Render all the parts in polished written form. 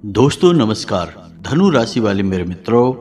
दोस्तों नमस्कार। धनु राशि वाले मेरे मित्रों,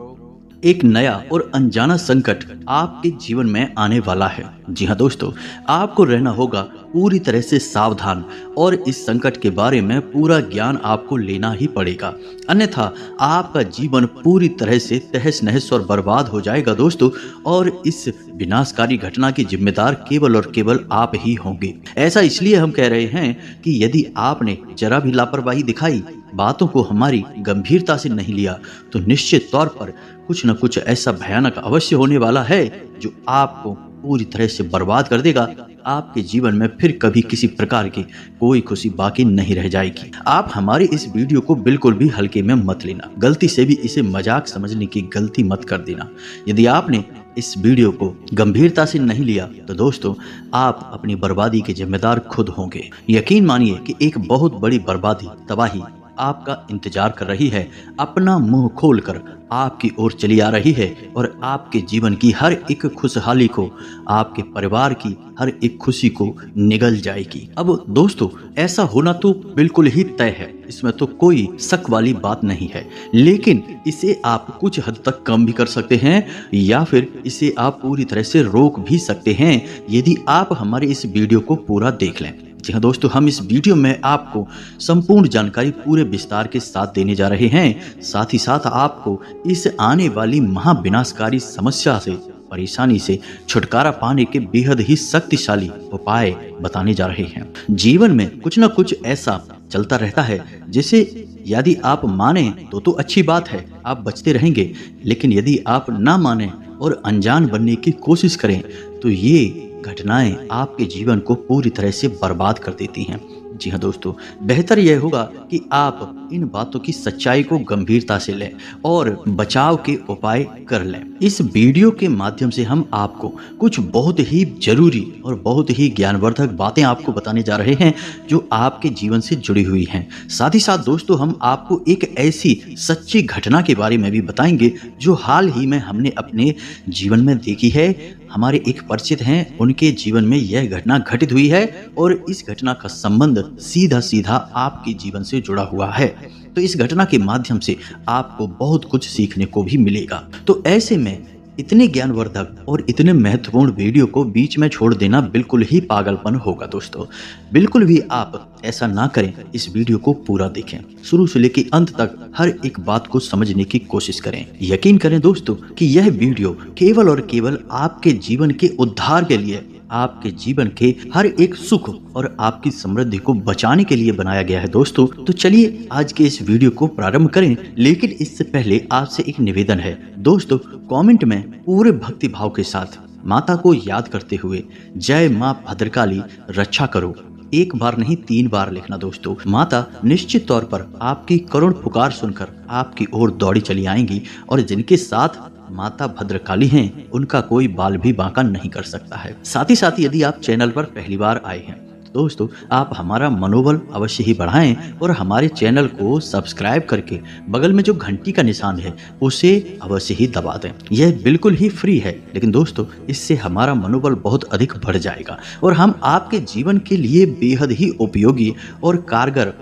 एक नया और अनजाना संकट आपके जीवन में आने वाला है। जी हाँ दोस्तों, आपको रहना होगा पूरी तरह से सावधान और इस संकट के बारे में पूरा ज्ञान आपको लेना ही पड़ेगा, अन्यथा आपका जीवन पूरी तरह से तहस नहस और बर्बाद हो जाएगा दोस्तों। और इस विनाशकारी घटना की जिम्मेदार केवल और केवल आप ही होंगे। ऐसा इसलिए हम कह रहे हैं कि यदि आपने जरा भी लापरवाही दिखाई, बातों को हमारी गंभीरता से नहीं लिया, तो निश्चित तौर पर कुछ न कुछ ऐसा भयानक अवश्य होने वाला है जो आपको पूरी तरह से बर्बाद कर देगा। आपके जीवन में फिर कभी किसी प्रकार की कोई खुशी बाकी नहीं रह जाएगी। आप हमारी इस वीडियो को बिल्कुल भी हल्के में मत लेना, गलती से भी इसे मजाक समझने की गलती मत कर देना। यदि आपने इस वीडियो को गंभीरता से नहीं लिया तो दोस्तों, आप अपनी बर्बादी के जिम्मेदार खुद होंगे। यकीन मानिए कि एक बहुत बड़ी बर्बादी, तबाही आपका इंतजार कर रही है, अपना मुंह खोलकर आपकी ओर चली आ रही है और आपके जीवन की हर एक खुशहाली को, आपके परिवार की हर एक खुशी को निगल जाएगी। अब दोस्तों, ऐसा होना तो बिल्कुल ही तय है, इसमें तो कोई शक वाली बात नहीं है। लेकिन इसे आप कुछ हद तक कम भी कर सकते हैं या फिर इसे आप पूरी तरह से रोक भी सकते हैं, यदि आप हमारे इस वीडियो को पूरा देख लें। जी हाँ दोस्तों, हम इस वीडियो में आपको संपूर्ण जानकारी पूरे विस्तार के साथ देने जा रहे हैं। साथ ही साथ आपको इस आने वाली महाविनाशकारी समस्या से, परेशानी से छुटकारा पाने के बेहद ही शक्तिशाली उपाय बताने जा रहे हैं। जीवन में कुछ न कुछ ऐसा चलता रहता है जिसे यदि आप माने तो अच्छी बात है, आप बचते रहेंगे। लेकिन यदि आप ना माने और अनजान बनने की कोशिश करें तो ये घटनाएं आपके जीवन को पूरी तरह से बर्बाद कर देती हैं। जी हाँ दोस्तों, बेहतर यह होगा कि आप इन बातों की सच्चाई को गंभीरता से लें और बचाव के उपाय कर लें। इस वीडियो के माध्यम से हम आपको कुछ बहुत ही जरूरी और बहुत ही ज्ञानवर्धक बातें आपको बताने जा रहे हैं जो आपके जीवन से जुड़ी हुई हैं। साथ ही साथ दोस्तों, हम आपको एक ऐसी सच्ची घटना के बारे में भी बताएंगे जो हाल ही में हमने अपने जीवन में देखी है। हमारे एक परिचित हैं, उनके जीवन में यह घटना घटित हुई है और इस घटना का संबंध सीधा सीधा आपके जीवन से जुड़ा हुआ है। तो इस घटना के माध्यम से आपको बहुत कुछ सीखने को भी मिलेगा। तो ऐसे में इतने ज्ञानवर्धक और इतने महत्वपूर्ण वीडियो को बीच में छोड़ देना बिल्कुल ही पागलपन होगा दोस्तों। बिल्कुल भी आप ऐसा ना करें, इस वीडियो को पूरा देखें, शुरू से लेकर अंत तक हर एक बात को समझने की कोशिश करें। यकीन करें दोस्तों कि यह वीडियो केवल और केवल आपके जीवन के उद्धार के लिए, आपके जीवन के हर एक सुख और आपकी समृद्धि को बचाने के लिए बनाया गया है दोस्तों। तो चलिए आज के इस वीडियो को प्रारंभ करें। लेकिन इससे पहले आपसे एक निवेदन है दोस्तों, कमेंट में पूरे भक्ति भाव के साथ माता को याद करते हुए जय मां भद्रकाली रक्षा करो एक बार नहीं 3 बार लिखना दोस्तों। माता निश्चित तौर पर आपकी करुण पुकार सुनकर आपकी ओर दौड़ी चली आएंगी और जिनके साथ माता भद्रकाली हैं, उनका कोई बाल भी बांका नहीं कर सकता है। साथ ही साथ यदि आप चैनल पर पहली बार आए हैं तो दोस्तों, आप हमारा मनोबल अवश्य ही बढ़ाएं और हमारे चैनल को सब्सक्राइब करके बगल में जो घंटी का निशान है उसे अवश्य ही दबा दें। यह बिल्कुल ही फ्री है, लेकिन दोस्तों इससे हमारा मनोबल बहुत अधिक बढ़ जाएगा और हम आपके जीवन के लिए बेहद ही उपयोगी और कारगर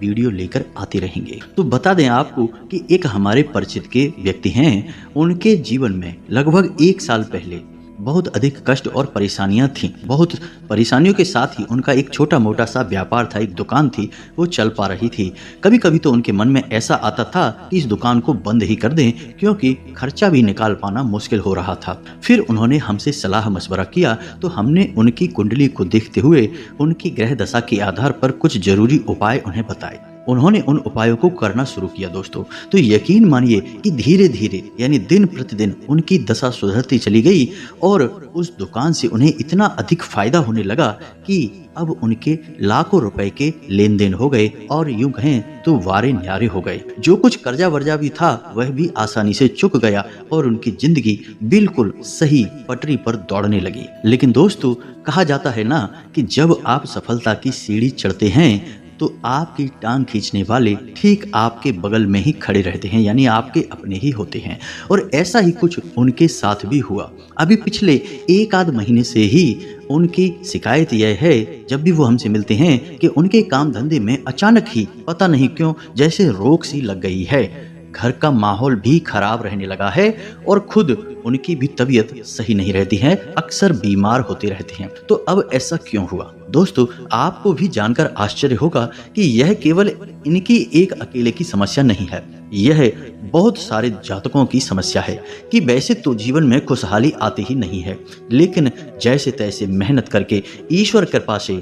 वीडियो लेकर आते रहेंगे। तो बता दें आपको कि एक हमारे परिचित के व्यक्ति हैं, उनके जीवन में लगभग 1 साल पहले बहुत अधिक कष्ट और परेशानियां थीं। बहुत परेशानियों के साथ ही उनका एक छोटा मोटा सा व्यापार था, एक दुकान थी, वो चल पा रही थी। कभी कभी तो उनके मन में ऐसा आता था कि इस दुकान को बंद ही कर दें, क्योंकि खर्चा भी निकाल पाना मुश्किल हो रहा था। फिर उन्होंने हमसे सलाह मशवरा किया तो हमने उनकी कुंडली को देखते हुए उनकी ग्रह दशा के आधार पर कुछ जरूरी उपाय उन्हें बताए। उन्होंने उन उपायों को करना शुरू किया दोस्तों। तो यकीन मानिए कि धीरे धीरे यानी दिन प्रतिदिन उनकी दशा सुधरती चली गई और उस दुकान से उन्हें इतना अधिक फायदा होने लगा कि अब उनके लाखों रुपए के लेन देन हो गए और यूं कहें तो वारे न्यारे हो गए। जो कुछ कर्जा वर्जा भी था वह भी आसानी से चुक गया और उनकी जिंदगी बिल्कुल सही पटरी पर दौड़ने लगी। लेकिन दोस्तों, कहा जाता है ना कि जब आप सफलता की सीढ़ी चढ़ते हैं तो आपकी टांग खींचने वाले ठीक आपके बगल में ही खड़े रहते हैं, यानी आपके अपने ही होते हैं। और ऐसा ही कुछ उनके साथ भी हुआ। अभी पिछले एक आध महीने से ही उनकी शिकायत यह है, जब भी वो हमसे मिलते हैं, कि उनके काम धंधे में अचानक ही पता नहीं क्यों जैसे रोक सी लग गई है। घर का माहौल भी खराब रहने लगा है और खुद उनकी भी तबीयत सही नहीं रहती है, अक्सर बीमार होते रहते हैं। तो अब ऐसा क्यों हुआ? दोस्तों, आपको भी जानकर आश्चर्य होगा कि यह केवल इनकी एक अकेले की समस्या नहीं है, यह बहुत सारे जातकों की समस्या है कि वैसे तो जीवन में खुशहाली आती ही नहीं है, लेकिन जैसे तैसे मेहनत करके ईश्वर कृपा से,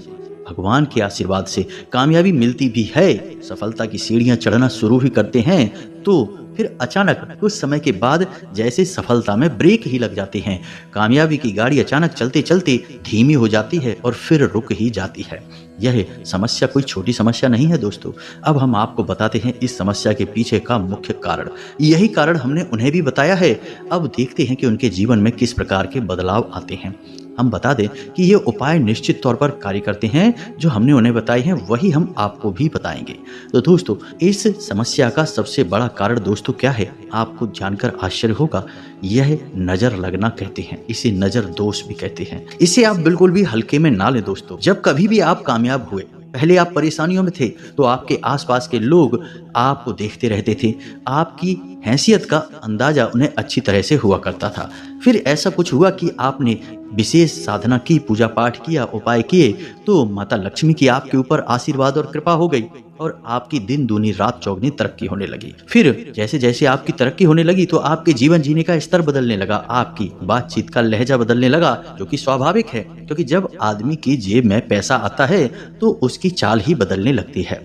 भगवान के आशीर्वाद से कामयाबी मिलती भी है, सफलता की सीढ़ियां चढ़ना शुरू भी करते हैं, तो फिर अचानक कुछ समय के बाद जैसे सफलता में ब्रेक ही लग जाते हैं। कामयाबी की गाड़ी अचानक चलते चलते धीमी हो जाती है और फिर रुक ही जाती है। यह समस्या कोई छोटी समस्या नहीं है दोस्तों। अब हम आपको बताते हैं इस समस्या के पीछे का मुख्य कारण। यही कारण हमने उन्हें भी बताया है। अब देखते हैं कि उनके जीवन में किस प्रकार के बदलाव आते हैं। हम बता दें कि ये उपाय निश्चित तौर पर कार्य करते हैं, जो हमने उन्हें बताए हैं वही हम आपको भी बताएंगे। तो दोस्तों, इस समस्या का सबसे बड़ा कारण दोस्तों क्या है, आपको जानकर आश्चर्य होगा। यह नजर लगना कहते हैं, इसे नजर दोष भी कहते हैं। इसे आप बिल्कुल भी हल्के में ना लें दोस्तों। जब कभी भी आप कामयाब हुए, पहले आप परेशानियों में थे, तो आपके आसपास के लोग आपको देखते रहते थे, आपकी हैसियत का अंदाजा उन्हें अच्छी तरह से हुआ करता था। फिर ऐसा कुछ हुआ कि आपने विशेष साधना की, पूजा पाठ किया, उपाय किए, तो माता लक्ष्मी की आपके ऊपर आशीर्वाद और कृपा हो गई और आपकी दिन दूनी रात चौगनी तरक्की होने लगी। फिर जैसे जैसे आपकी तरक्की होने लगी तो आपके जीवन जीने का स्तर बदलने लगा, आपकी बातचीत का लहजा बदलने लगा, जो कि स्वाभाविक है, क्योंकि जब आदमी की जेब में पैसा आता है तो उसकी चाल ही बदलने लगती है।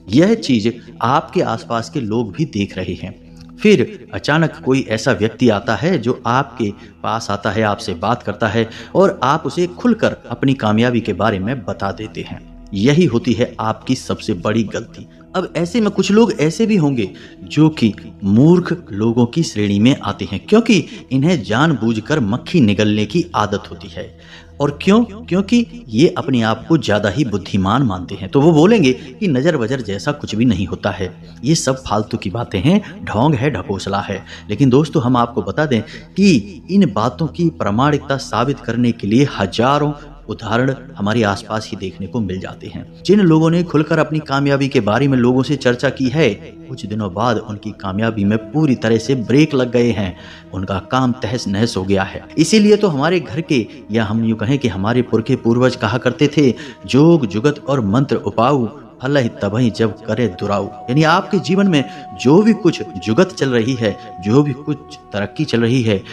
यह चीज आपके आसपास के लोग भी देख रहे हैं। फिर अचानक कोई ऐसा व्यक्ति आता है जो आपके पास आता है, आपसे बात करता है और आप उसे खुलकर अपनी कामयाबी के बारे में बता देते हैं। यही होती है आपकी सबसे बड़ी गलती। अब ऐसे में कुछ लोग ऐसे भी होंगे जो कि मूर्ख लोगों की श्रेणी में आते हैं, क्योंकि इन्हें जानबूझकर मक्खी निगलने की आदत होती है। और क्यों? क्योंकि ये अपने आप को ज्यादा ही बुद्धिमान मानते हैं, तो वो बोलेंगे कि नजर वजर जैसा कुछ भी नहीं होता है, ये सब फालतू की बातें हैं, ढोंग है, ढकोसला है। लेकिन दोस्तों, हम आपको बता दें कि इन बातों की प्रामाणिकता साबित करने के लिए हजारों उदाहरण हमारे आसपास ही देखने को मिल जाते हैं। जिन लोगों ने खुलकर अपनी कामयाबी के बारे में लोगों से चर्चा की है, कुछ दिनों बाद उनकी कामयाबी में पूरी तरह से ब्रेक लग गए हैं, उनका काम तहस नहस हो गया है। इसीलिए तो हमारे घर के, या हम यूं कहें कि हमारे पुरखे पूर्वज कहा करते थे, जोग जुगत और मंत्र उपाऊ, फल ही तबही जब करे दुराऊ। यानी आपके जीवन में जो भी कुछ जुगत चल रही है, जो भी कुछ तरक्की चल रही है,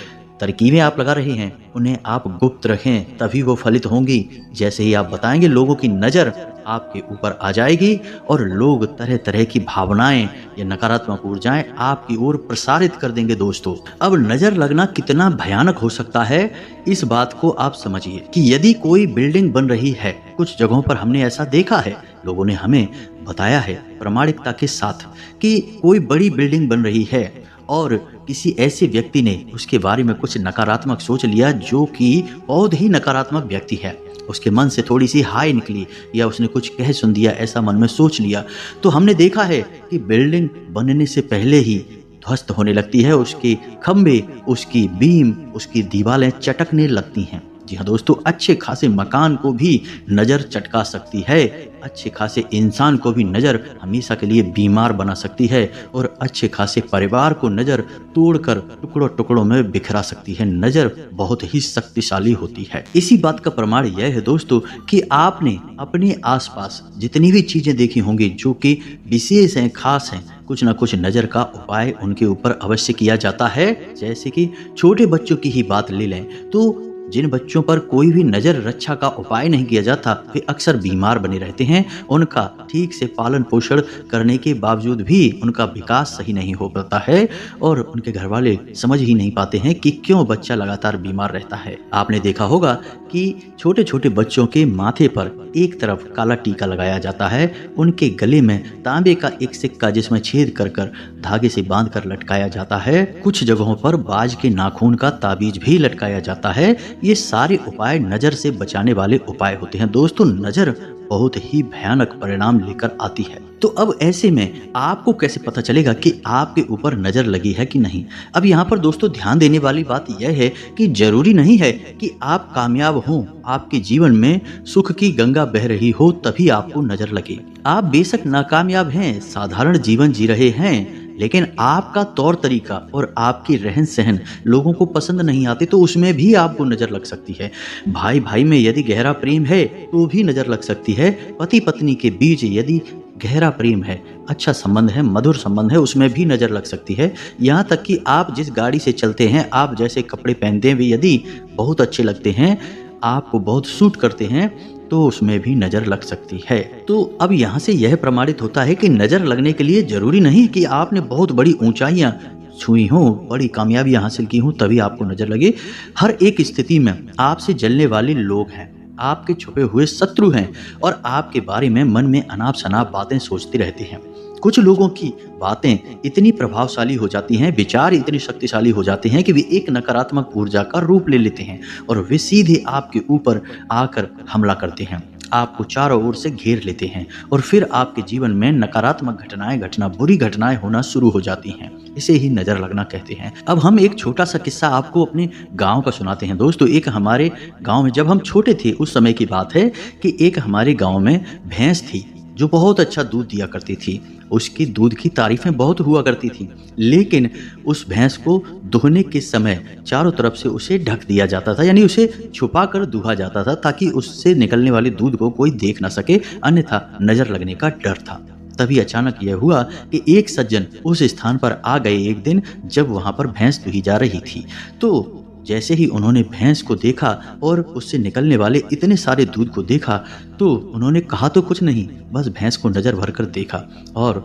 तरकीबें आप लगा रहे हैं, उन्हें आप गुप्त रखें, तभी वो फलित होंगी। जैसे ही आप बताएंगे, लोगों की नज़र आपके ऊपर आ जाएगी और लोग तरह तरह की भावनाएं या नकारात्मक ऊर्जाएं आपकी ओर प्रसारित कर देंगे। दोस्तों, अब नज़र लगना कितना भयानक हो सकता है, इस बात को आप समझिए कि यदि कोई बिल्डिंग बन रही है, कुछ जगहों पर हमने ऐसा देखा है, लोगों ने हमें बताया है प्रामाणिकता के साथ कि कोई बड़ी बिल्डिंग बन रही है और किसी ऐसे व्यक्ति ने उसके बारे में कुछ नकारात्मक सोच लिया, जो कि बहुत ही नकारात्मक व्यक्ति है, उसके मन से थोड़ी सी हाय निकली या उसने कुछ कह सुन दिया, ऐसा मन में सोच लिया, तो हमने देखा है कि बिल्डिंग बनने से पहले ही ध्वस्त होने लगती है, उसके खंभे, उसकी बीम, उसकी दीवारें चटकने लगती हैं। जी हाँ दोस्तों, अच्छे खासे मकान को भी नज़र चटका सकती है, अच्छे खासे इंसान को भी नज़र हमेशा के लिए बीमार बना सकती है और अच्छे खासे परिवार को नज़र तोड़कर टुकड़ों टुकड़ों में बिखरा सकती है। नज़र बहुत ही शक्तिशाली होती है। इसी बात का प्रमाण यह है दोस्तों कि आपने अपने आसपास जितनी भी चीज़ें देखी होंगी जो कि विशेष हैं, खास हैं, कुछ ना कुछ नज़र का उपाय उनके ऊपर अवश्य किया जाता है। जैसे कि छोटे बच्चों की ही बात ले लें तो जिन बच्चों पर कोई भी नजर रक्षा का उपाय नहीं किया जाता, वे अक्सर बीमार बने रहते हैं। उनका ठीक से पालन पोषण करने के बावजूद भी उनका विकास सही नहीं हो पाता है और उनके घर वाले समझ ही नहीं पाते हैं कि क्यों बच्चा लगातार बीमार रहता है। आपने देखा होगा कि छोटे छोटे बच्चों के माथे पर एक तरफ काला टीका लगाया जाता है, उनके गले में तांबे का एक सिक्का जिसमें छेद कर कर धागे से बांध कर लटकाया जाता है, कुछ जगहों पर बाज के नाखून का ताबीज भी लटकाया जाता है। ये सारे उपाय नजर से बचाने वाले उपाय होते हैं। दोस्तों, नजर बहुत ही भयानक परिणाम लेकर आती है। तो अब ऐसे में आपको कैसे पता चलेगा कि आपके ऊपर नजर लगी है कि नहीं? अब यहाँ पर दोस्तों ध्यान देने वाली बात यह है कि जरूरी नहीं है कि आप कामयाब हों, आपके जीवन में सुख की गंगा बह रही हो तभी आपको नजर लगे। आप बेशक नाकामयाब हैं, साधारण जीवन जी रहे हैं, लेकिन आपका तौर तरीका और आपकी रहन सहन लोगों को पसंद नहीं आते तो उसमें भी आपको नजर लग सकती है। भाई भाई में यदि गहरा प्रेम है तो भी नजर लग सकती है। पति पत्नी के बीच यदि गहरा प्रेम है, अच्छा संबंध है, मधुर संबंध है, उसमें भी नजर लग सकती है। यहाँ तक कि आप जिस गाड़ी से चलते हैं, आप जैसे कपड़े पहनते हैं भी यदि बहुत अच्छे लगते हैं, आपको बहुत सूट करते हैं, तो उसमें भी नजर लग सकती है। तो अब यहाँ से यह प्रमाणित होता है कि नजर लगने के लिए जरूरी नहीं कि आपने बहुत बड़ी ऊंचाइयां छुई हों, बड़ी कामयाबियां हासिल की हों तभी आपको नजर लगे। हर एक स्थिति में आपसे जलने वाले लोग हैं, आपके छुपे हुए शत्रु हैं और आपके बारे में मन में अनाप शनाप बातें सोचते रहते हैं। कुछ लोगों की बातें इतनी प्रभावशाली हो जाती हैं, विचार इतने शक्तिशाली हो जाते हैं कि वे एक नकारात्मक ऊर्जा का रूप ले लेते हैं और वे सीधे आपके ऊपर आकर हमला करते हैं, आपको चारों ओर से घेर लेते हैं और फिर आपके जीवन में नकारात्मक घटना बुरी घटनाएं होना शुरू हो जाती हैं। इसे ही नजर लगना कहते हैं। अब हम एक छोटा सा किस्सा आपको अपने गांव का सुनाते हैं दोस्तों। एक हमारे गांव में जब हम छोटे थे उस समय की बात है कि एक हमारे गांव में भैंस थी जो बहुत अच्छा दूध दिया करती थी। उसकी दूध की तारीफें बहुत हुआ करती थी, लेकिन उस भैंस को दुहने के समय चारों तरफ से उसे ढक दिया जाता था, यानी उसे छुपा कर दुहा जाता था ताकि उससे निकलने वाले दूध को कोई देख ना सके, अन्यथा नजर लगने का डर था। तभी अचानक यह हुआ कि एक सज्जन उस स्थान पर आ गए एक दिन जब वहां पर भैंस दुही जा रही थी। तो जैसे ही उन्होंने भैंस को देखा और उससे निकलने वाले इतने सारे दूध को देखा तो उन्होंने कहा तो कुछ नहीं, बस भैंस को नजर भर कर देखा और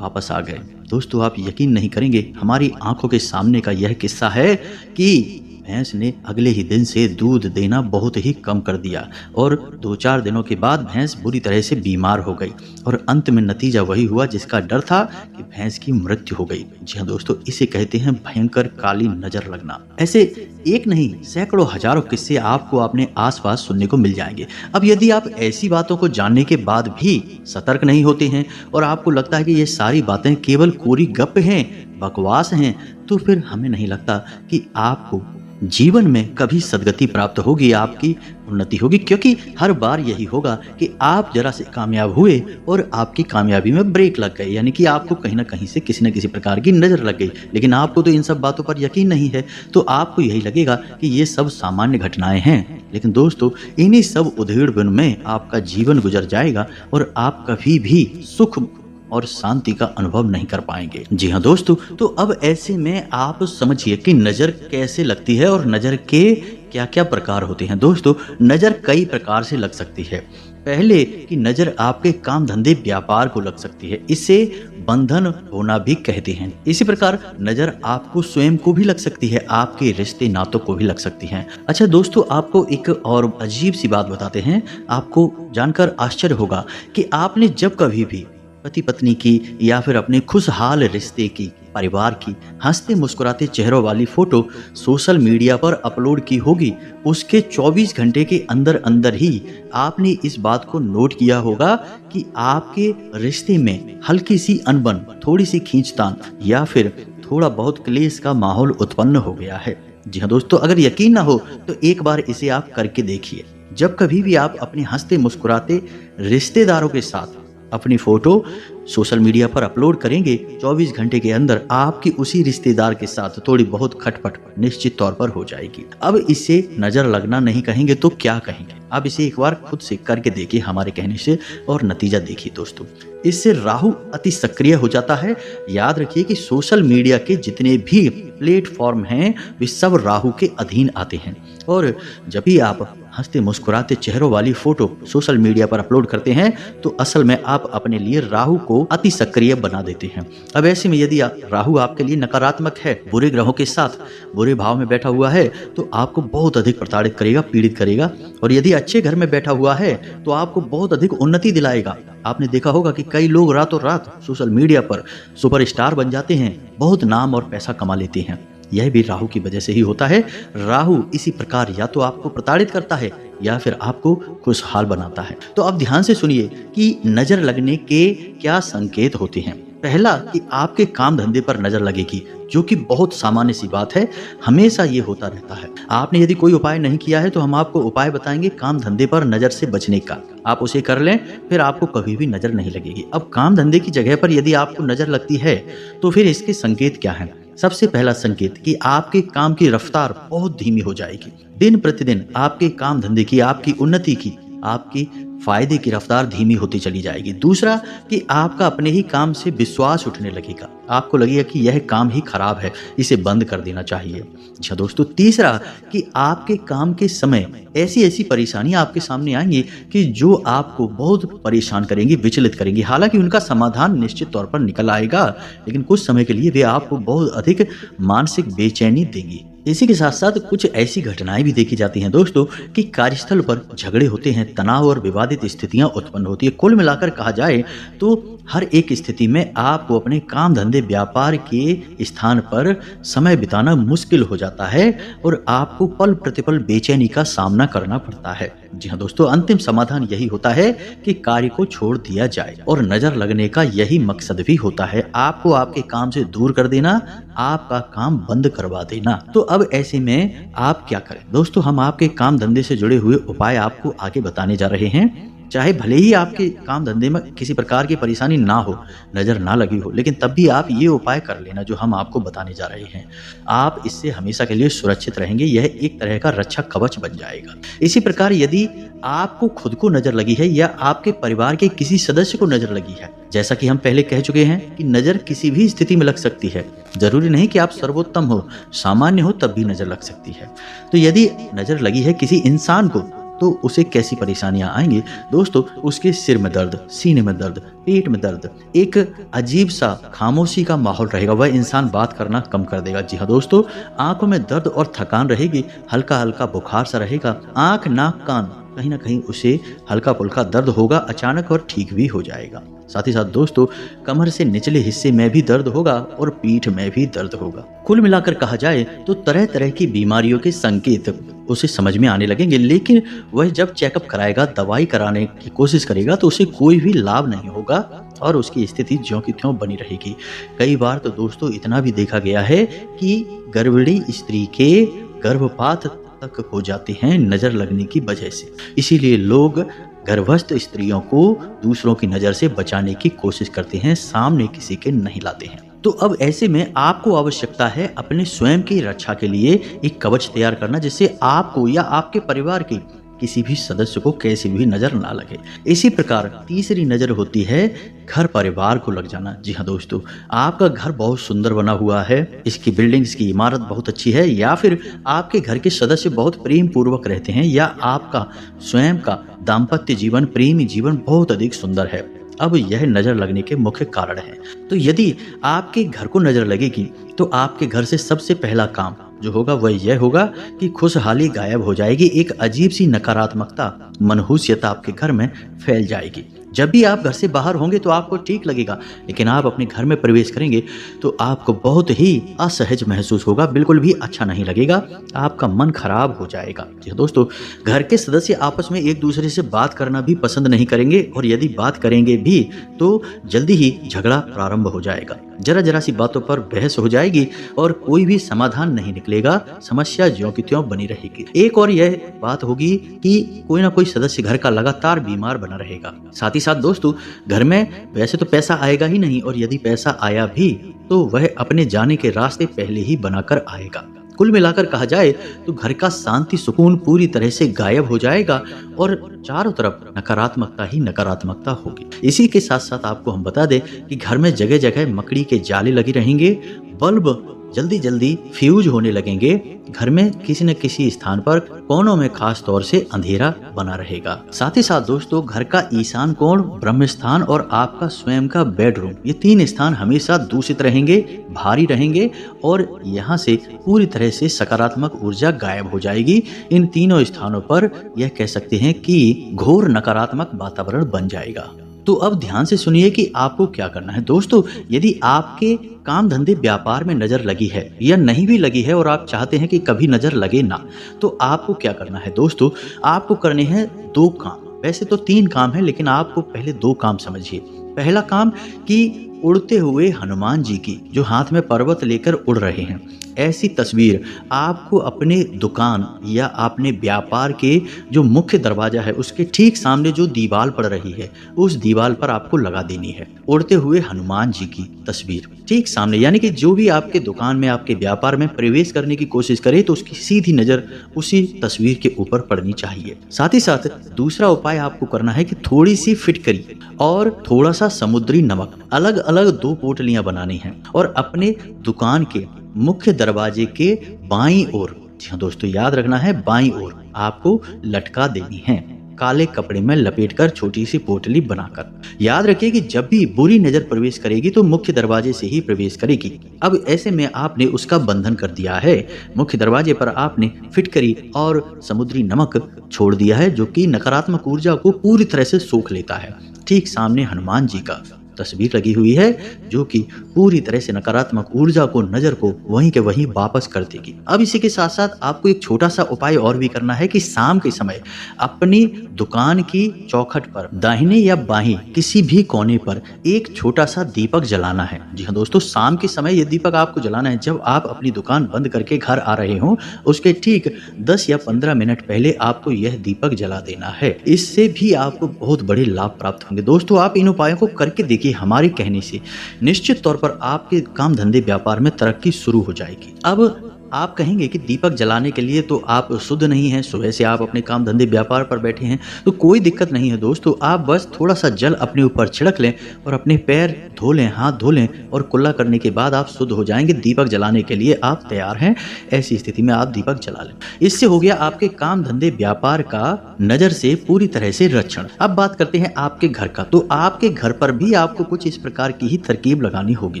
वापस आ गए। दोस्तों आप यकीन नहीं करेंगे, हमारी आंखों के सामने का यह किस्सा है कि भैंस ने अगले ही दिन से दूध देना बहुत ही कम कर दिया और 2-4 दिनों के बाद भैंस बुरी तरह से बीमार हो गई और अंत में नतीजा वही हुआ जिसका डर था कि भैंस की मृत्यु हो गई। जी हाँ दोस्तों, इसे कहते हैं भयंकर काली नजर लगना। ऐसे एक नहीं सैकड़ों हजारों किस्से आपको अपने आसपास सुनने को मिल जाएंगे। अब यदि आप ऐसी बातों को जानने के बाद भी सतर्क नहीं होते हैं और आपको लगता है कि ये सारी बातें केवल कोरी गप हैं, बकवास हैं, तो फिर हमें नहीं लगता कि आपको जीवन में कभी सदगति प्राप्त होगी, आपकी उन्नति होगी, क्योंकि हर बार यही होगा कि आप जरा से कामयाब हुए और आपकी कामयाबी में ब्रेक लग गए, यानी कि आपको कहीं ना कहीं से किसी न किसी प्रकार की नजर लग गई। लेकिन आपको तो इन सब बातों पर यकीन नहीं है, तो आपको यही लगेगा कि ये सब सामान्य घटनाएं हैं। लेकिन दोस्तों इन्हीं सब उधेड़-बुन में आपका जीवन गुजर जाएगा और आप कभी भी सुख और शांति का अनुभव नहीं कर पाएंगे। जी हाँ दोस्तों, तो अब ऐसे में आप समझिए कि नजर कैसे लगती है और नजर के क्या क्या प्रकार होते हैं। दोस्तों नजर कई प्रकार से लग सकती है। पहले कि नजर आपके काम धंधे व्यापार को लग सकती है, इसे बंधन होना भी कहते हैं। इसी प्रकार नजर आपको स्वयं को भी लग सकती है, आपके रिश्ते नातों को भी लग सकती है। अच्छा दोस्तों, आपको एक और अजीब सी बात बताते हैं, आपको जानकर आश्चर्य होगा कि आपने जब कभी भी पति पत्नी की या फिर अपने खुशहाल रिश्ते की, परिवार की हंसते मुस्कुराते चेहरों वाली फोटो सोशल मीडिया पर अपलोड की होगी, उसके 24 घंटे के अंदर अंदर ही आपने इस बात को नोट किया होगा कि आपके रिश्ते में हल्की सी अनबन, थोड़ी सी खींचतान या फिर थोड़ा बहुत क्लेश का माहौल उत्पन्न हो गया है। जी हाँ दोस्तों, अगर यकीन ना हो तो एक बार इसे आप करके देखिए। जब कभी भी आप अपने हंसते मुस्कुराते रिश्तेदारों के साथ अपनी फोटो सोशल मीडिया पर अपलोड करेंगे, 24 घंटे के अंदर आपकी उसी रिश्तेदार के साथ थोड़ी बहुत खटपट निश्चित तौर पर हो जाएगी। अब इसे नजर लगना नहीं कहेंगे तो क्या कहेंगे? आप इसे एक बार खुद से करके देखिए हमारे कहने से और नतीजा देखिए दोस्तों। इससे राहु अति सक्रिय हो जाता है। याद रखिए कि सोशल मीडिया के जितने भी प्लेटफॉर्म हैं वे सब राहु के अधीन आते हैं और जब भी आप हंसते मुस्कुराते चेहरों वाली फोटो सोशल मीडिया पर अपलोड करते हैं तो असल में आप अपने लिए राहु को अति सक्रिय बना देते हैं। अब ऐसे में यदि राहु आपके लिए नकारात्मक है, बुरे ग्रहों के साथ बुरे भाव में बैठा हुआ है, तो आपको बहुत अधिक प्रताड़ित करेगा, पीड़ित करेगा। और यदि अच्छे घर में बैठा हुआ है तो आपको बहुत अधिक उन्नति दिलाएगा। आपने देखा होगा कि कई लोग रातों रात सोशल मीडिया पर सुपरस्टार बन जाते हैं, बहुत नाम और पैसा कमा लेते हैं। यह भी राहु की वजह से ही होता है। राहु इसी प्रकार या तो आपको प्रताड़ित करता है या फिर आपको खुशहाल बनाता है। तो अब ध्यान से सुनिए कि नजर लगने के क्या संकेत होते हैं। पहला कि आपके काम धंधे पर नजर लगेगी, जो कि बहुत सामान्य सी बात है, हमेशा ये होता रहता है। आपने यदि कोई उपाय नहीं किया है तो हम आपको उपाय बताएंगे काम धंधे पर नजर से बचने का। आप उसे कर लें, फिर आपको कभी भी नजर नहीं लगेगी। अब काम धंधे की जगह पर यदि आपको नजर लगती है तो फिर इसके संकेत क्या हैं? सबसे पहला संकेत कि आपके काम की रफ्तार बहुत धीमी हो जाएगी। दिन प्रतिदिन आपके काम धंधे की, आपकी उन्नति की, आपकी फायदे की रफ्तार धीमी होती चली जाएगी। दूसरा कि आपका अपने ही काम से विश्वास उठने लगेगा। आपको लगेगा कि यह काम ही खराब है, इसे बंद कर देना चाहिए। अच्छा दोस्तों, तीसरा कि आपके काम के समय ऐसी ऐसी परेशानियां आपके सामने आएंगी कि जो आपको बहुत परेशान करेंगी, विचलित करेंगी। हालांकि उनका समाधान निश्चित तौर पर निकल आएगा, लेकिन कुछ समय के लिए वे आपको बहुत अधिक मानसिक बेचैनी देंगी। इसी के साथ साथ कुछ ऐसी घटनाएं भी देखी जाती हैं दोस्तों कि कार्यस्थल पर झगड़े होते हैं, तनाव और विवादित स्थितियां उत्पन्न होती है। कुल मिलाकर कहा जाए तो हर एक स्थिति में आपको अपने काम धंधे व्यापार के स्थान पर समय बिताना मुश्किल हो जाता है और आपको पल प्रतिपल बेचैनी का सामना करना पड़ता है। जी हाँ दोस्तों, अंतिम समाधान यही होता है कि कार्य को छोड़ दिया जाए और नजर लगने का यही मकसद भी होता है, आपको आपके काम से दूर कर देना, आपका काम बंद करवा देना। तो अब ऐसे में आप क्या करें दोस्तों? हम आपके काम धंधे से जुड़े हुए उपाय आपको आगे बताने जा रहे हैं। चाहे भले ही आपके काम धंधे में किसी प्रकार की परेशानी ना हो, नजर ना लगी हो, लेकिन तब भी आप ये उपाय कर लेना जो हम आपको बताने जा रहे हैं। आप इससे हमेशा के लिए सुरक्षित रहेंगे, यह एक तरह का रक्षा कवच बन जाएगा। इसी प्रकार यदि आपको खुद को नजर लगी है या आपके परिवार के किसी सदस्य को नजर लगी है, जैसा कि हम पहले कह चुके हैं कि नजर किसी भी स्थिति में लग सकती है, जरूरी नहीं कि आप सर्वोत्तम हो, सामान्य हो तब भी नजर लग सकती है। तो यदि नजर लगी है किसी इंसान को तो उसे कैसी परेशानियां आएंगी दोस्तों? उसके सिर में दर्द, सीने में दर्द, पेट में दर्द, एक अजीब सा खामोशी का माहौल रहेगा, वह इंसान बात करना कम कर देगा। जी हाँ दोस्तों, आंखों में दर्द और थकान रहेगी, हल्का हल्का बुखार सा रहेगा, आंख नाक कान कहीं ना कहीं उसे हल्का फुल्का दर्द होगा अचानक और ठीक भी हो जाएगा। साथ ही साथ दोस्तों, कमर से निचले हिस्से में भी दर्द होगा और पीठ में भी दर्द होगा। कुल मिलाकर कहा जाए तो तरह तरह की बीमारियों के संकेत उसे समझ में आने लगेंगे, लेकिन वह जब चेकअप कराएगा, दवाई कराने की कोशिश करेगा तो उसे कोई भी लाभ नहीं होगा और उसकी स्थिति ज्यों की त्यों बनी रहेगी। कई बार तो दोस्तों इतना भी देखा गया है कि गर्भिणी स्त्री के गर्भपात तक हो जाते हैं नजर लगने की वजह से। इसीलिए लोग गर्भस्थ स्त्रियों को दूसरों की नजर से बचाने की कोशिश करते हैं, सामने किसी के नहीं लाते हैं। तो अब ऐसे में आपको आवश्यकता है अपने स्वयं की रक्षा के लिए एक कवच तैयार करना, जिससे आपको या आपके परिवार के किसी भी सदस्य को कैसी भी नजर ना लगे। इसी प्रकार तीसरी नजर होती है घर परिवार को लग जाना। जी हाँ दोस्तों, आपका घर बहुत सुंदर बना हुआ है, इसकी बिल्डिंग, इसकी इमारत बहुत अच्छी है, या फिर आपके घर के सदस्य बहुत प्रेम पूर्वक रहते हैं, या आपका स्वयं का दाम्पत्य जीवन, प्रेमी जीवन बहुत अधिक सुंदर है। अब यह नजर लगने के मुख्य कारण है। तो यदि आपके घर को नजर लगेगी तो आपके घर से सबसे पहला काम जो होगा वह यह होगा कि खुशहाली गायब हो जाएगी, एक अजीब सी नकारात्मकता, मनहूसियत आपके घर में फैल जाएगी। जब भी आप घर से बाहर होंगे तो आपको ठीक लगेगा, लेकिन आप अपने घर में प्रवेश करेंगे तो आपको बहुत ही असहज महसूस होगा, बिल्कुल भी अच्छा नहीं लगेगा, आपका मन खराब हो जाएगा। जी दोस्तों, घर के सदस्य आपस में एक दूसरे से बात करना भी पसंद नहीं करेंगे, और यदि बात करेंगे भी तो जल्दी ही झगड़ा प्रारंभ हो जाएगा। जरा जरा सी बातों पर बहस हो जाएगी और कोई भी समाधान नहीं निकलेगा, समस्या ज्यों की त्यों बनी रहेगी। एक और यह बात होगी कि कोई ना कोई सदस्य घर का लगातार बीमार बना रहेगा। साथ ही साथ दोस्तों, घर में वैसे तो पैसा आएगा ही नहीं, और यदि पैसा आया भी तो वह अपने जाने के रास्ते पहले ही बनाकर आएगा। कुल मिलाकर कहा जाए तो घर का शांति सुकून पूरी तरह से गायब हो जाएगा और चारों तरफ नकारात्मकता ही नकारात्मकता होगी। इसी के साथ साथ आपको हम बता दें कि घर में जगह जगह मकड़ी के जाले लगे रहेंगे, बल्ब जल्दी जल्दी फ्यूज होने लगेंगे, घर में किसी न किसी स्थान पर कोनों में खास तौर से अंधेरा बना रहेगा। साथ ही साथ दोस्तों, घर का ईशान कोण, ब्रह्म स्थान और आपका स्वयं का बेडरूम, ये तीन स्थान हमेशा दूषित रहेंगे, भारी रहेंगे और यहाँ से पूरी तरह से सकारात्मक ऊर्जा गायब हो जाएगी। इन तीनों स्थानों पर यह कह सकते हैं कि घोर नकारात्मक वातावरण बन जाएगा। तो अब ध्यान से सुनिए कि आपको क्या करना है दोस्तों। यदि आपके काम धंधे व्यापार में नजर लगी है या नहीं भी लगी है और आप चाहते हैं कि कभी नजर लगे ना, तो आपको क्या करना है दोस्तों, आपको करने हैं 2 काम। वैसे तो 3 काम है, लेकिन आपको पहले 2 काम समझिए। पहला काम कि उड़ते हुए हनुमान जी की, जो हाथ में पर्वत लेकर उड़ रहे हैं, ऐसी तस्वीर आपको अपने दुकान या अपने व्यापार के जो मुख्य दरवाजा है उसके ठीक सामने जो दीवार पड़ रही है, उस दीवार पर आपको लगा देनी है। उड़ते हुए हनुमान जी की तस्वीर ठीक सामने, यानी कि जो भी आपके दुकान में, आपके व्यापार में प्रवेश करने की कोशिश करे तो उसकी सीधी नजर उसी तस्वीर के ऊपर पड़नी चाहिए। साथ ही साथ दूसरा उपाय आपको करना है कि थोड़ी सी फिटकरी और थोड़ा सा समुद्री नमक, अलग अलग 2 पोटलियां बनानी हैं और अपने दुकान के मुख्य दरवाजे के बाईं ओर, जी हाँ दोस्तों याद रखना है, बाईं ओर आपको लटका देनी है, काले कपड़े में लपेटकर छोटी सी पोटली बनाकर। याद रखिए कि जब भी बुरी नजर प्रवेश करेगी तो मुख्य दरवाजे से ही प्रवेश करेगी। अब ऐसे में आपने उसका बंधन कर दिया है। मुख्य दरवाजे पर आपने फिटकरी और समुद्री नमक छोड़ दिया है, जो कि नकारात्मक ऊर्जा को पूरी तरह से सोख लेता है। ठीक सामने हनुमान जी का तस्वीर लगी हुई है, जो कि पूरी तरह से नकारात्मक ऊर्जा को, नजर को वहीं के वहीं वापस कर देगी। अब इसी के साथ साथ आपको एक छोटा सा उपाय और भी करना है कि शाम के समय अपनी दुकान की चौखट पर दाहिने या बाहीं किसी भी कोने पर एक छोटा सा दीपक जलाना है। जी हाँ दोस्तों, शाम के समय ये दीपक आपको जलाना है। जब आप अपनी दुकान बंद करके घर आ रहे हो, उसके ठीक 10 या 15 मिनट पहले आपको यह दीपक जला देना है। इससे भी आपको बहुत बड़े लाभ प्राप्त होंगे। दोस्तों, आप इन उपायों को करके देखिए। हमारे कहने से निश्चित तौर पर आपके काम धंधे व्यापार में तरक्की शुरू हो जाएगी। अब आप कहेंगे कि दीपक जलाने के लिए तो आप शुद्ध नहीं हैं, सुबह से आप अपने काम धंधे व्यापार पर बैठे हैं, तो कोई दिक्कत नहीं है दोस्तों। आप बस थोड़ा सा जल अपने ऊपर छिड़क लें और अपने पैर धो लें, हाथ धो लें और कुल्ला करने के बाद आप शुद्ध हो जाएंगे। दीपक जलाने के लिए आप तैयार हैं। ऐसी स्थिति में आप दीपक जला लें। इससे हो गया आपके काम धंधे व्यापार का नजर से पूरी तरह से रक्षण। अब बात करते हैं आपके घर का। तो आपके घर पर भी आपको कुछ इस प्रकार की ही तरकीब लगानी होगी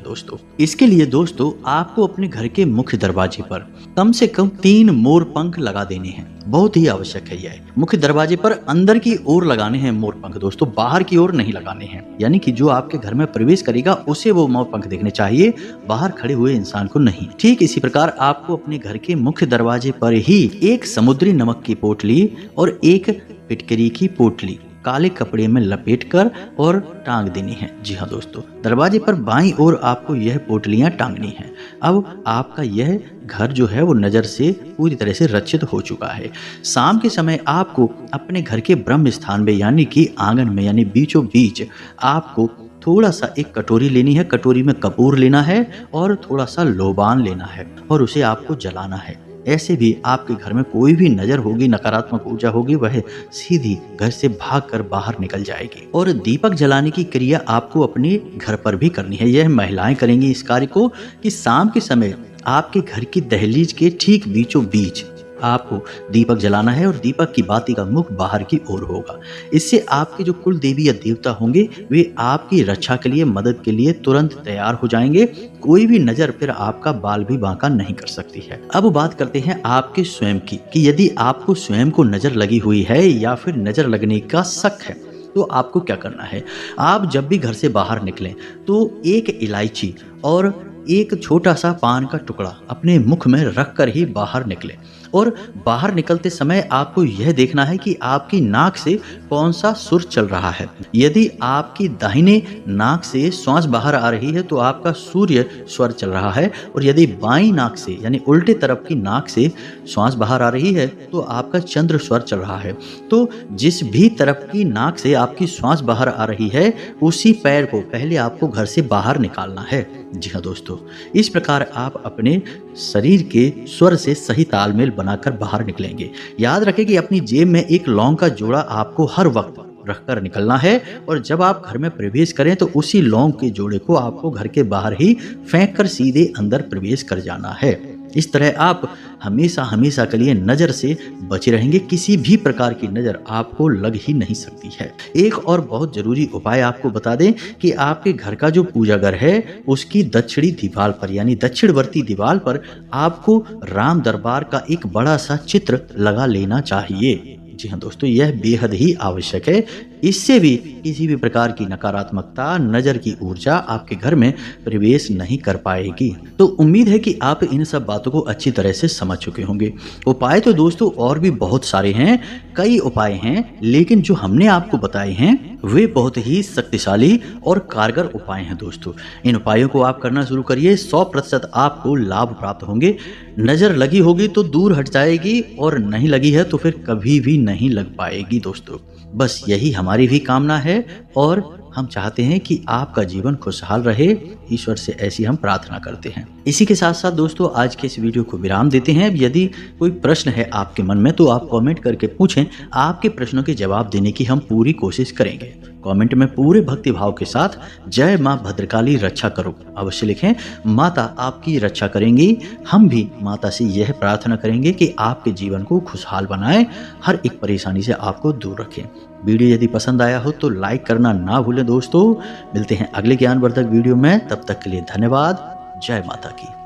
दोस्तों। इसके लिए दोस्तों आपको अपने घर के मुख्य दरवाजे पर कम से कम 3 मोर पंख लगा देने हैं। बहुत ही आवश्यक है यह। मुख्य दरवाजे पर अंदर की ओर लगाने हैं मोर पंख दोस्तों, बाहर की ओर नहीं लगाने हैं। यानी कि जो आपके घर में प्रवेश करेगा उसे वो मोर पंख देखने चाहिए, बाहर खड़े हुए इंसान को नहीं। ठीक इसी प्रकार आपको अपने घर के मुख्य दरवाजे पर ही एक समुद्री नमक की पोटली और एक फिटकरी की पोटली काले कपड़े में लपेटकर और टांग देनी है। जी हाँ दोस्तों, दरवाजे पर बाईं ओर आपको यह पोटलियां टांगनी है। अब आपका यह घर जो है वो नजर से पूरी तरह से रक्षित हो चुका है। शाम के समय आपको अपने घर के ब्रह्म स्थान में, यानी कि आंगन में, यानी बीचों बीच आपको थोड़ा सा एक कटोरी लेनी है। कटोरी में कपूर लेना है और थोड़ा सा लोबान लेना है और उसे आपको जलाना है। ऐसे भी आपके घर में कोई भी नजर होगी, नकारात्मक ऊर्जा होगी, वह सीधी घर से भागकर बाहर निकल जाएगी। और दीपक जलाने की क्रिया आपको अपने घर पर भी करनी है। यह महिलाएं करेंगी इस कार्य को कि शाम के समय आपके घर की दहलीज के ठीक बीचों बीच आपको दीपक जलाना है और दीपक की बाती का मुख बाहर की ओर होगा। इससे आपके जो कुल देवी या देवता होंगे वे आपकी रक्षा के लिए, मदद के लिए तुरंत तैयार हो जाएंगे। कोई भी नजर फिर आपका बाल भी बांका नहीं कर सकती है। अब बात करते हैं आपके स्वयं की, कि यदि आपको स्वयं को नजर लगी हुई है या फिर नजर लगने का शक है तो आपको क्या करना है। आप जब भी घर से बाहर निकलें तो एक इलायची और एक छोटा सा पान का टुकड़ा अपने मुख में रखकर ही बाहर निकले। और बाहर निकलते समय आपको यह देखना है कि आपकी नाक से कौन सा सुर चल रहा है। यदि आपकी दाहिने नाक से श्वास बाहर आ रही है तो आपका सूर्य स्वर चल रहा है, और यदि बाईं नाक से यानी उल्टे तरफ की नाक से श्वास बाहर आ रही है तो आपका चंद्र स्वर चल रहा है। तो जिस भी तरफ की नाक से आपकी श्वास बाहर आ रही है उसी पैर को पहले आपको घर से बाहर निकालना है। जी हाँ दोस्तों, इस प्रकार आप अपने शरीर के स्वर से सही तालमेल बनाकर बाहर निकलेंगे। याद रखें कि अपनी जेब में एक लौंग का जोड़ा आपको हर वक्त रखकर निकलना है, और जब आप घर में प्रवेश करें तो उसी लौंग के जोड़े को आपको घर के बाहर ही फेंक कर सीधे अंदर प्रवेश कर जाना है। इस तरह आप हमेशा हमेशा के लिए नजर से बचे रहेंगे। किसी भी प्रकार की नजर आपको लग ही नहीं सकती है। एक और बहुत जरूरी उपाय आपको बता दें कि आपके घर का जो पूजा घर है उसकी दक्षिणी दीवार पर, यानी दक्षिणवर्ती दीवार पर आपको राम दरबार का एक बड़ा सा चित्र लगा लेना चाहिए। जी हाँ दोस्तों, यह बेहद ही आवश्यक है। इससे भी किसी भी प्रकार की नकारात्मकता, नजर की ऊर्जा आपके घर में प्रवेश नहीं कर पाएगी। तो उम्मीद है कि आप इन सब बातों को अच्छी तरह से समझ चुके होंगे। उपाय तो दोस्तों और भी बहुत सारे हैं, कई उपाय हैं, लेकिन जो हमने आपको बताए हैं वे बहुत ही शक्तिशाली और कारगर उपाय हैं दोस्तों। इन उपायों को आप करना शुरू करिए, 100% आपको लाभ प्राप्त होंगे। नजर लगी होगी तो दूर हट जाएगी और नहीं लगी है तो फिर कभी भी नहीं लग पाएगी दोस्तों। बस यही हमारी भी कामना है और हम चाहते हैं कि आपका जीवन खुशहाल रहे। ईश्वर से ऐसी हम प्रार्थना करते हैं। इसी के साथ साथ दोस्तों आज के इस वीडियो को विराम देते हैं। यदि कोई प्रश्न है आपके मन में तो आप कमेंट करके पूछें, आपके प्रश्नों के जवाब देने की हम पूरी कोशिश करेंगे। कमेंट में पूरे भक्ति भाव के साथ जय मां भद्रकाली रक्षा करो अवश्य लिखें। माता आपकी रक्षा करेंगी। हम भी माता से यह प्रार्थना करेंगे कि आपके जीवन को खुशहाल बनाए, हर एक परेशानी से आपको दूर रखें। वीडियो यदि पसंद आया हो तो लाइक करना ना भूलें दोस्तों। मिलते हैं अगले ज्ञानवर्धक वीडियो में, तब तक के लिए धन्यवाद। जय माता की।